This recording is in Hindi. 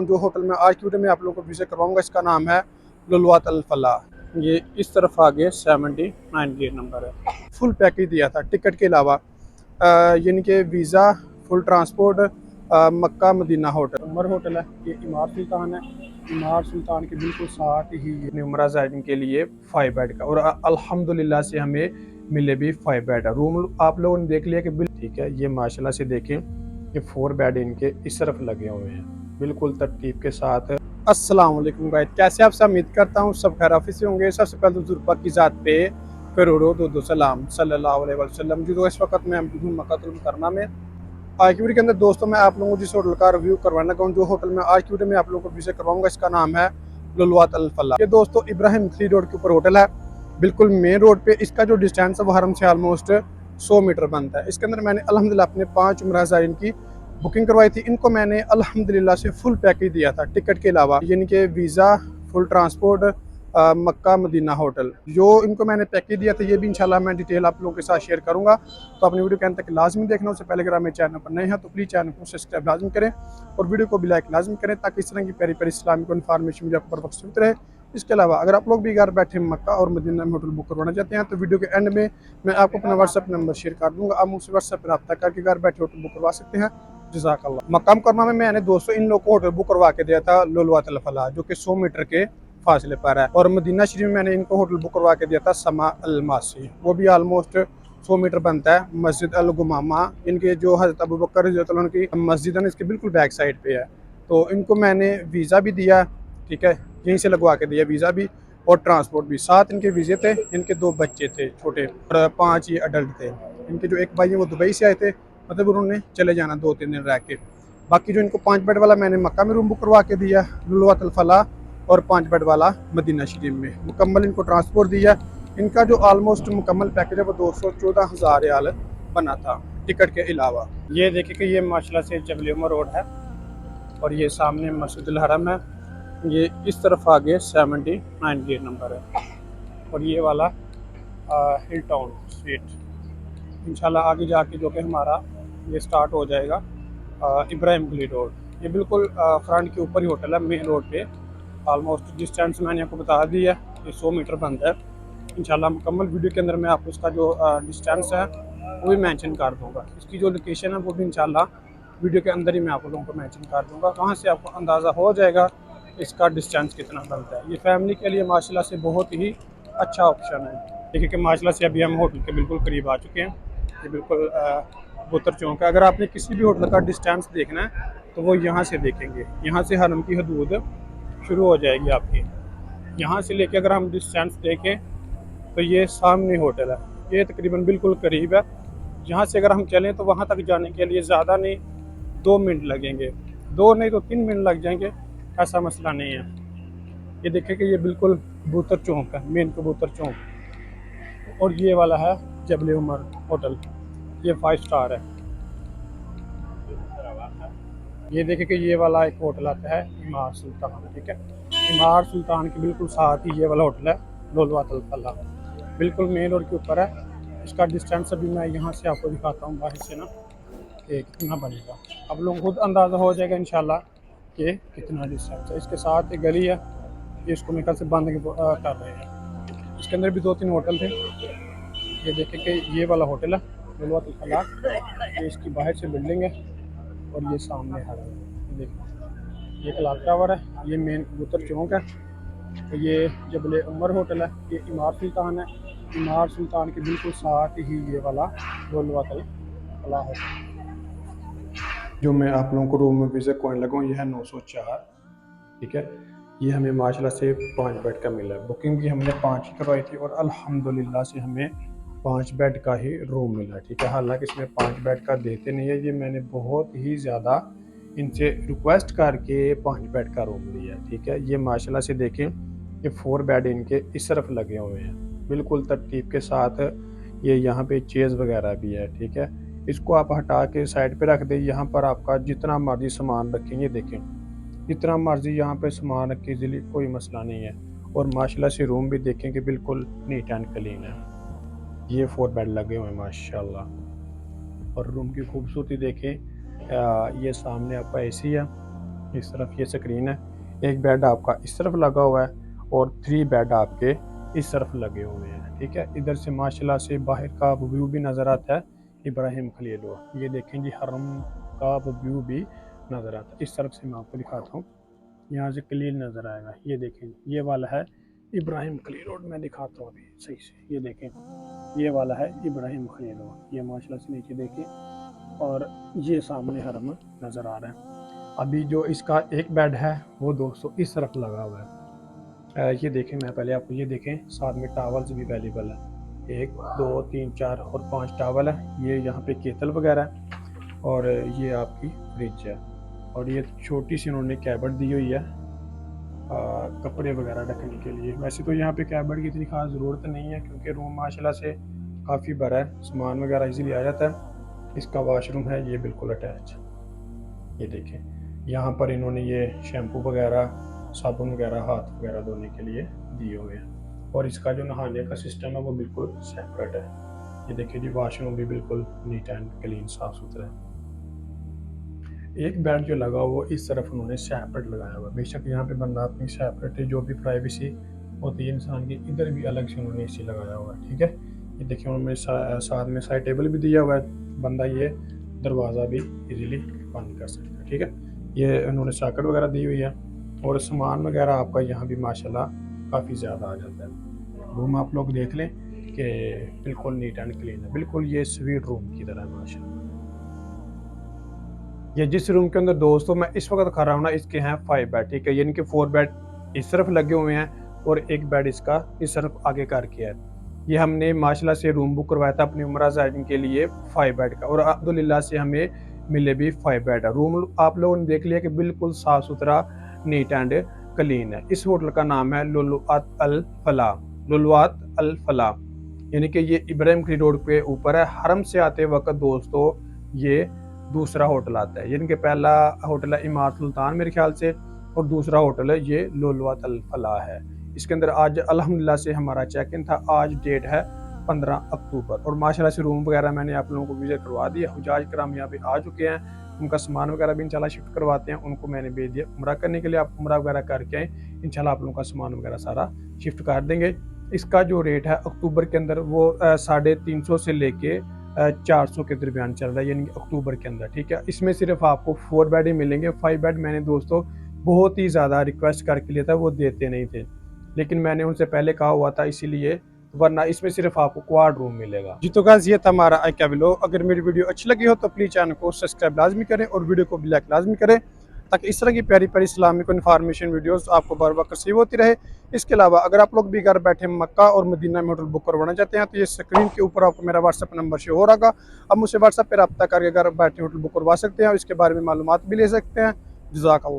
जो होटल में आज की वीडियो में आप लोगों को विजिट करवाऊंगा इसका नाम है लुलवात अल फलाह। ये इस तरफ आगे 79 गेट नंबर है। फुल पैकेज दिया था टिकट के अलावा, यानी कि visa, full transport, Mecca Medina hotel. Umar hotel है, ये इमार सुल्तान है। इमार सुल्तान के बिल्कुल साथ ही ये उमरा ज़ायरीन के लिए 5 बेड का, और अल्हम्दुलिल्लाह से हमें मिले भी 5 बेड है। रूम आप लोगों ने देख लिया कि बिल्कुल ठीक है। ये माशाल्लाह से देखें, ये 4 बेड इनके इस तरफ लगे हुए हैं बिल्कुल तरतीब के साथ। अस्सलाम वालेकुम गाइस, कैसे आप सब? उम्मीद करता हूँ सब खैर से होंगे। सबसे पहले तो जुर्बा की ज़ात पे करोड़ों दो सलाम सल्लल्लाहु अलैहि वसल्लम। जो इस वक्त मैं मक्का मुकर्रमा में आज की वीडियो के अंदर दोस्तों मैं आप लोगों को जिस होटल का रिव्यू करवाना चाहूँ, जो होटल में आज की वीडियो में आप लोगों को विजिट करवाऊंगा इसका नाम है लुलवात अल फलाह। ये दोस्तों इब्राहिम थ्री रोड के ऊपर होटल है, बिल्कुल मेन रोड पे। इसका जो डिस्टेंस है वो हरम से ऑलमोस्ट 100 मीटर बनता है। इसके अंदर मैंने अल्हम्दुलिल्लाह अपने 5 उमरा ज़ायरीन की बुकिंग करवाई थी। इनको मैंने अल्हम्दुलिल्लाह से फुल पैकेज दिया था टिकट के अलावा, यानी कि visa, full transport, Mecca Medina hotel. जो इनको मैंने पैकेज दिया था ये भी इंशाल्लाह मैं डिटेल आप लोगों के साथ शेयर करूंगा। तो अपनी वीडियो के अंत तक लाजमी देखना। उससे पहले अगर आप मेरे चैनल पर नए हैं तो प्लीज़ चैनल को सब्सक्राइब लाजमी करें और वीडियो को भी लाइक लाजमी करें, ताकि इस तरह की प्यारी प्यारी इस्लामिक इन्फॉर्मेशन मुझे आप पर वक्त मिलती रहे। इसके अलावा अगर आप लोग भी घर बैठे मक्का और मदीना में होटल बुक करवाना चाहते हैं तो वीडियो के एंड में मैं आपको अपना व्हाट्सएप नंबर शेयर कर दूंगा। आप मुझसे व्हाट्सएप पर रब्ता करके घर बैठे होटल बुक करवा सकते हैं। जज़ाकल्लाह। मक्का मुकर्रमा में मैंने दोस्तों इन लोगों को होटल बुक करवा के दिया था लुलवात अल फलाह, जो कि 100 मीटर के फासले पर है। और मदीना शरीफ में मैंने इनको होटल बुक करवा के दिया था समा अल मासी, वो भी ऑलमोस्ट 100 मीटर बनता है। मस्जिद अल गुमामा, इनके जो हज़रत अबू बकर रज़ियल्लाहु अन्हु की मस्जिद है ना, इसके बिल्कुल बैक साइड पे है। तो इनको मैंने वीज़ा भी दिया, ठीक है, यहीं से लगवा के दिया वीज़ा भी और ट्रांसपोर्ट भी। 7 इनके वीज़े थे, इनके 2 बच्चे थे छोटे और 5 ये अडल्ट थे। इनके जो एक भाई है वो दुबई से आए थे, मतलब उन्होंने चले जाना 2-3 दिन रह के। बाकी जो इनको 5 बेड वाला मैंने मक्का में रूम बुक करवा के दिया लुलवात अल फलाह, और 5 बेड वाला मदीना शरीफ में। मुकम्मल इनको ट्रांसपोर्ट दिया। इनका जो ऑलमोस्ट मुकम्मल पैकेज है वो 214,000 रियाल बना था टिकट के अलावा। ये देखिए कि ये माशाल्लाह से जबल उमर रोड है और ये सामने मस्जिद अल हरम है। ये इस तरफ आगे 79 गेट नंबर है और ये वाला हिल टाउन स्ट्रीट। इंशाल्लाह आगे जाके जो कि हमारा ये स्टार्ट हो जाएगा इब्राहिम गली रोड। ये बिल्कुल फ्रंट के ऊपर ही होटल है, मेन रोड पे। ऑलमोस्ट डिस्टेंस मैंने आपको बता दी है, ये 100 मीटर बनता है। इंशाल्लाह मुकम्मल वीडियो के अंदर मैं आपको उसका जो डिस्टेंस है वो भी मेंशन कर दूंगा। इसकी जो लोकेशन है वो भी इंशाल्लाह वीडियो के अंदर ही मैं आप लोगों को मेंशन कर दूंगा। वहाँ से आपको अंदाज़ा हो जाएगा इसका डिस्टेंस कितना बनता है। ये फैमिली के लिए माशाल्लाह से बहुत ही अच्छा ऑप्शन है। देखिए कि माशाल्लाह से अभी हम होटल के बिल्कुल करीब आ चुके हैं। ये बिल्कुल बुतर चौक है। अगर आपने किसी भी होटल का डिस्टेंस देखना है तो वो यहाँ से देखेंगे। यहाँ से हरम की हदूद शुरू हो जाएगी आपकी। यहाँ से लेके अगर हम डिस्टेंस देखें तो ये सामने होटल है, ये तकरीबन बिल्कुल करीब है। यहाँ से अगर हम चलें तो वहाँ तक जाने के लिए ज़्यादा नहीं 2 मिनट लगेंगे, 2 नहीं तो 3 मिनट लग जाएंगे, ऐसा मसला नहीं है। ये देखें कि ये बिल्कुल कबूतर चौक है, मेन कबूतर चौक। और ये वाला है जबल उमर होटल, ये 5 स्टार है। ये देखें कि ये वाला एक होटल आता है इमार सुल्तान, ठीक है। इमार सुल्तान के बिल्कुल साथ ही ये वाला होटल है लुलवात अल फलाह, बिल्कुल मेन रोड के ऊपर है। इसका डिस्टेंस अभी मैं यहाँ से आपको दिखाता हूँ बाहर से ना कि कितना बनेगा। आप लोगों को खुद अंदाज़ा हो जाएगा इंशाल्लाह कि कितना डिस्टेंस है। इसके साथ एक गली है, ये इसको मेरे ख्याल से बंद कर रहे हैं। इसके अंदर भी 2-3 होटल थे। ये देखें कि ये वाला होटल है लुलवात अल फलाह, ये इसकी बाहर से बिल्डिंग है और ये सामने है। देखिए ये क्लॉक टावर है, ये मेन कबूतर चौक है। ये जबल उमर होटल है, ये इमार सुल्तान है। इमार सुल्तान के बिल्कुल साथ ही ये वाला लुलवात अल फलाह है। जो मैं आप लोगों को रूम में विजिट कॉइन लगाऊँ, ये है 904, ठीक है। ये हमें माशाल्लाह से 5 बेड का मिला है। बुकिंग भी हमने 5 ही करवाई थी और अल्हम्दुलिल्लाह से हमें 5 बेड का ही रूम मिला, ठीक है। हालांकि इसमें 5 बेड का देते नहीं है, ये मैंने बहुत ही ज़्यादा इनसे रिक्वेस्ट करके 5 बेड का रूम लिया, ठीक है। ये माशाल्लाह से देखें, ये 4 बेड इनके इस तरफ लगे हुए हैं बिल्कुल तरतीब के साथ। ये यहाँ पे चेयर्स वगैरह भी है, ठीक है। इसको आप हटा के साइड पे रख दें। यहाँ पर आपका जितना मर्जी सामान रखेंगे, देखें जितना मर्जी यहाँ पे सामान रखें इजीली, कोई मसला नहीं है। और माशाल्लाह से रूम भी देखें कि बिल्कुल नीट एंड क्लीन है। ये 4 बेड लगे हुए हैं माशाल्लाह। और रूम की खूबसूरती देखें, ये सामने आपका एसी है इस तरफ ये स्क्रीन है, एक बेड आपका इस तरफ लगा हुआ है और 3 बेड आपके इस तरफ लगे हुए हैं। ठीक है, इधर से माशाल्लाह से बाहर का व्यू भी नज़र आता है इब्राहिम खलील रोड। ये देखें जी, हरम का व्यू भी नज़र आता है। इस तरफ से मैं आपको दिखाता हूँ, यहाँ से क्लियर नज़र आएगा। ये देखें, ये वाला है इब्राहिम खलील रोड। मैं दिखाता हूँ अभी सही से। ये देखें, ये वाला है इब्राहिम खलील रोड। ये माशाल्लाह से नीचे देखें और ये सामने हरम नज़र आ रहा है। अभी जो इसका एक बेड है वो दोस्तों इस तरफ लगा हुआ है। ये देखें, मैं पहले आपको ये देखें, साथ में टावल्स भी अवेलेबल है। 1 2 3 4 और 5 टावल है। ये यहाँ पे केतल वगैरह है और ये आपकी फ्रिज है और ये छोटी सी उन्होंने कैबिनेट दी हुई है कपड़े वगैरह रखने के लिए। वैसे तो यहाँ पे कैबिनेट की इतनी खास ज़रूरत नहीं है क्योंकि रूम माशाल्लाह से काफ़ी बड़ा है, सामान वगैरह इजीली आ जाता है। इसका वाशरूम है ये बिल्कुल अटैच। ये देखें, यहाँ पर इन्होंने ये शैम्पू वगैरह, साबुन वगैरह, हाथ वगैरह धोने के लिए दिए हुए हैं और इसका जो नहाने का सिस्टम है वो बिल्कुल सेपरेट है। ये देखिए जी, वॉशरूम भी बिल्कुल नीट एंड क्लीन, साफ सुथरा है। एक बेड जो लगा वो इस तरफ उन्होंने सेपरेट लगाया हुआ। बेशक यहाँ पे बंदा अपनी सेपरेट जो भी प्राइवेसी होती है इंसान की, इधर भी अलग से उन्होंने एसी लगाया हुआ है। ठीक है, ये देखिए उन्होंने साथ में साइड टेबल भी दिया हुआ है, बंदा ये दरवाज़ा भी इजीली बंद कर सकता है। ठीक है, ये उन्होंने सॉकेट वगैरह दी हुई है और सामान वगैरह आपका यहाँ भी माशाल्लाह काफ़ी ज़्यादा आ जाता है। रूम आप लोग देख लें कि बिल्कुल नीट एंड क्लीन है, बिल्कुल ये स्वीट रूम की तरह है माशाल्लाह। ये जिस रूम के अंदर दोस्तों मैं इस वक्त खा रहा हूँ ना, इसके हैं 5 बेड। ठीक है, यानी कि 4 बेड इस तरफ लगे हुए हैं और एक बेड इसका इस तरफ आगे करके है। ये हमने माशाल्लाह से रूम बुक करवाया था अपनी उम्रा जायरीन के लिए 5 बेड का और अल्हम्दुलिल्लाह से हमें मिले भी 5 बेड है। रूम आप लोगों ने देख लिया कि बिल्कुल साफ सुथरा, नीट एंड क्लीन है। इस होटल का नाम है लुलुआत अल फला, लुलुआत अल फला, यानी कि ये इब्राहिम खलील रोड के ऊपर है। हरम से आते वक्त दोस्तों ये दूसरा होटल आता है, यानी कि पहला होटल है इमारत सुल्तान मेरे ख्याल से और दूसरा होटल है ये लुलुआत अल फला है। इसके अंदर आज अल्हम्दुलिल्लाह से हमारा चेक इन था। आज डेट है 15 अक्टूबर और माशाल्लाह से रूम वगैरह मैंने आप लोगों को विजिट करवा दिया। हुजाज कराम यहाँ पे आ चुके हैं, उनका सामान वगैरह भी इंशाल्लाह शिफ्ट करवाते हैं। उनको मैंने भेज दिया उम्रा करने के लिए, आप उम्रा वगैरह करके आए, इंशाल्लाह आप लोगों का सामान वगैरह सारा शिफ्ट कर देंगे। इसका जो रेट है अक्टूबर के अंदर वो 350 से लेके 400 के दरमियान चल रहा है, यानी अक्टूबर के अंदर। ठीक है, इसमें सिर्फ आपको 4 बेड ही मिलेंगे। 5 बेड मैंने दोस्तों बहुत ही ज़्यादा रिक्वेस्ट करके लिया था, वो देते नहीं थे, लेकिन मैंने उनसे पहले कहा हुआ था इसीलिए, वरना इसमें सिर्फ आपको क्वाड रूम मिलेगा। जी तो गाइस, ये था हमारा आई क्या व्लॉग। अगर मेरी वीडियो अच्छी लगी हो तो प्लीज़ चैनल को सब्सक्राइब लाजमी करें और वीडियो को भी लाइक लाजमी करें, ताकि इस तरह की प्यारी प्यारी इस्लामिक इन्फॉर्मेशन वीडियोस आपको बार बार रिसीव होती रहे। इसके अलावा अगर आप लोग भी घर बैठे मक्का और मदीना में होटल बुक करवाना चाहते हैं तो ये स्क्रीन के ऊपर आपको मेरा व्हाट्सअप नंबर शो हो रहा। अब मुझसे व्हाट्सअप पर रब्ता करके घर बैठे होटल बुक करवा सकते हैं और इसके बारे में मालूमात भी ले सकते हैं। जज़ाकल्लाह।